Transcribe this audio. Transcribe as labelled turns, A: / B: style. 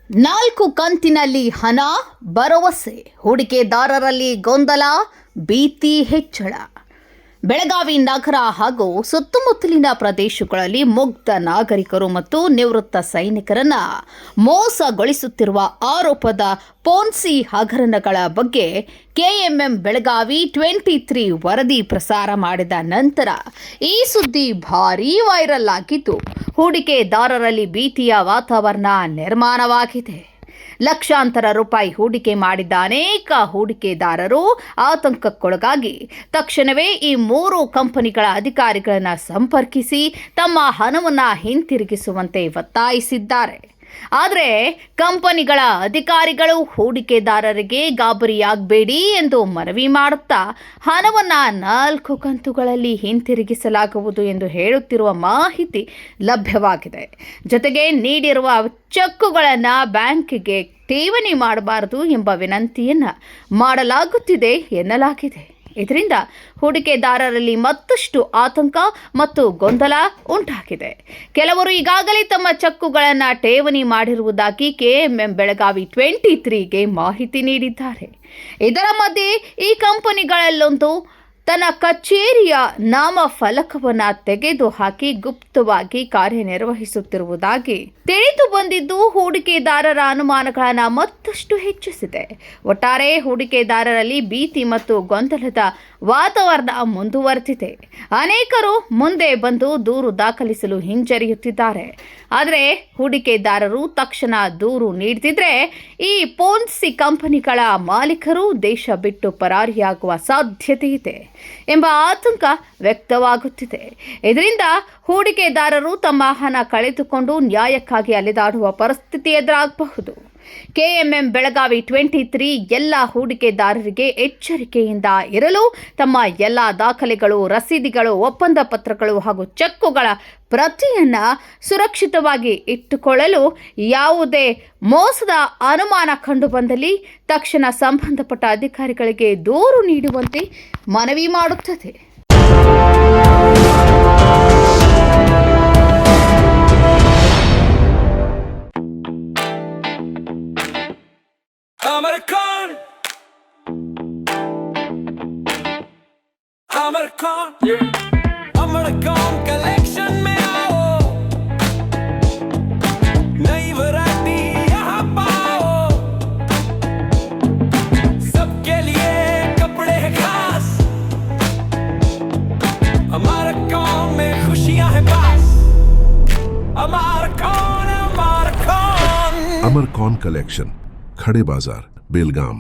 A: 4 ಕಂತಿನಲ್ಲಿ ಹಣ, ಭರವಸೆ, ಹೂಡಿಕೆದಾರರಲ್ಲಿ ಗೊಂದಲ, ಭೀತಿ ಹೆಚ್ಚಳ. ಬೆಳಗಾವಿ ನಗರ ಹಾಗೂ ಸುತ್ತಮುತ್ತಲಿನ ಪ್ರದೇಶಗಳಲ್ಲಿ ಮುಗ್ಧ ನಾಗರಿಕರು ಮತ್ತು ನಿವೃತ್ತ ಸೈನಿಕರನ್ನ ಮೋಸಗೊಳಿಸುತ್ತಿರುವ ಆರೋಪದ ಪೋನ್ಸಿ ಹಗರಣಗಳ ಬಗ್ಗೆ ಕೆಎಂಎಂ ಬೆಳಗಾವಿ 23 ವರದಿ ಪ್ರಸಾರ ಮಾಡಿದ ನಂತರ ಈ ಸುದ್ದಿ ಭಾರೀ ವೈರಲ್ ಆಗಿದ್ದು, ಹೂಡಿಕೆದಾರರಲ್ಲಿ ಭೀತಿಯ ವಾತಾವರಣ ನಿರ್ಮಾಣವಾಗಿದೆ. ಲಕ್ಷಾಂತರ ರೂಪಾಯಿ ಹೂಡಿಕೆ ಮಾಡಿದ್ದ ಅನೇಕ ಹೂಡಿಕೆದಾರರು ಆತಂಕಕ್ಕೊಳಗಾಗಿ ತಕ್ಷಣವೇ ಈ 3 ಕಂಪನಿಗಳ ಅಧಿಕಾರಿಗಳನ್ನು ಸಂಪರ್ಕಿಸಿ ತಮ್ಮ ಹಣವನ್ನು ಹಿಂತಿರುಗಿಸುವಂತೆ ಒತ್ತಾಯಿಸಿದ್ದಾರೆ. ಆದರೆ ಕಂಪನಿಗಳ ಅಧಿಕಾರಿಗಳು ಹೂಡಿಕೆದಾರರಿಗೆ ಗಾಬರಿಯಾಗಬೇಡಿ ಎಂದು ಮನವಿ ಮಾಡುತ್ತಾ ಹಣವನ್ನು 4 ಕಂತುಗಳಲ್ಲಿ ಹಿಂತಿರುಗಿಸಲಾಗುವುದು ಎಂದು ಹೇಳುತ್ತಿರುವ ಮಾಹಿತಿ ಲಭ್ಯವಾಗಿದೆ. ಜೊತೆಗೆ ನೀಡಿರುವ ಚೆಕ್ಕುಗಳನ್ನು ಬ್ಯಾಂಕಿಗೆ ಠೇವಣಿ ಮಾಡಬಾರದು ಎಂಬ ವಿನಂತಿಯನ್ನು ಮಾಡಲಾಗುತ್ತಿದೆ ಎನ್ನಲಾಗಿದೆ. ಇದರಿಂದ ಹೂಡಿಕೆದಾರರಲ್ಲಿ ಮತ್ತಷ್ಟು ಆತಂಕ ಮತ್ತು ಗೊಂದಲ ಉಂಟಾಗಿದೆ. ಕೆಲವರು ಈಗಾಗಲೇ ತಮ್ಮ ಚೆಕ್ಕುಗಳನ್ನು ಠೇವಣಿ ಮಾಡಿರುವುದಾಗಿ ಕೆಎಂಎಂ ಬೆಳಗಾವಿ 23ಗೆ ಮಾಹಿತಿ ನೀಡಿದ್ದಾರೆ. ಇದರ ಮಧ್ಯೆ ಈ ಕಂಪನಿಗಳಲ್ಲೊಂದು ತನ್ನ ಕಚೇರಿಯ ನಾಮಫಲಕವನ್ನು ತೆಗೆದುಹಾಕಿ ಗುಪ್ತವಾಗಿ ಕಾರ್ಯನಿರ್ವಹಿಸುತ್ತಿರುವುದಾಗಿ ತಿಳಿದು ಬಂದಿದ್ದು ಹೂಡಿಕೆದಾರರ ಅನುಮಾನಗಳನ್ನು ಮತ್ತಷ್ಟು ಹೆಚ್ಚಿಸಿದೆ. ಒಟ್ಟಾರೆ ಹೂಡಿಕೆದಾರರಲ್ಲಿ ಭೀತಿ ಮತ್ತು ಗೊಂದಲದ ವಾತಾವರಣ ಮುಂದುವರೆದಿದೆ. ಅನೇಕರು ಮುಂದೆ ಬಂದು ದೂರು ದಾಖಲಿಸಲು ಹಿಂಜರಿಯುತ್ತಿದ್ದಾರೆ. ಆದರೆ ಹೂಡಿಕೆದಾರರು ತಕ್ಷಣ ದೂರು ನೀಡದಿದ್ರೆ ಈ ಪೋನ್ಸಿ ಕಂಪನಿಗಳ ಮಾಲೀಕರು ದೇಶ ಬಿಟ್ಟು ಪರಾರಿಯಾಗುವ ಸಾಧ್ಯತೆ ಇದೆ ಎಂಬ ಆತಂಕ ವ್ಯಕ್ತವಾಗುತ್ತಿದೆ. ಇದರಿಂದ ಹೂಡಿಕೆದಾರರು ತಮ್ಮ ಹಣ ಕಳೆದುಕೊಂಡು ನ್ಯಾಯಕ್ಕಾಗಿ ಅಲೆದಾಡುವ ಪರಿಸ್ಥಿತಿ ಎದುರಾಗಬಹುದು. ಕೆಎಂಎಂ ಬೆಳಗಾವಿ 23 ಎಲ್ಲ ಹೂಡಿಕೆದಾರರಿಗೆ ಎಚ್ಚರಿಕೆಯಿಂದ ಇರಲು ತಮ್ಮ ಎಲ್ಲ ದಾಖಲೆಗಳು, ರಸೀದಿಗಳು, ಒಪ್ಪಂದ ಪತ್ರಗಳು ಹಾಗೂ ಚೆಕ್ಕುಗಳ ಪ್ರತಿಯನ್ನು ಸುರಕ್ಷಿತವಾಗಿ ಇಟ್ಟುಕೊಳ್ಳಲು, ಯಾವುದೇ ಮೋಸದ ಅನುಮಾನ ಕಂಡುಬಂದಲ್ಲಿ ತಕ್ಷಣ ಸಂಬಂಧಪಟ್ಟ ಅಧಿಕಾರಿಗಳಿಗೆ ದೂರು ನೀಡುವಂತೆ ಮನವಿ ಮಾಡುತ್ತದೆ.
B: Amarcon collection में आओ, नई वैरायटी यहाँ पाओ, सबके लिए कपड़े हैं खास, Amarcon में खुशियाँ हैं पास, Amarcon
C: Amarcon collection, खड़े बाजार, बेलगाम।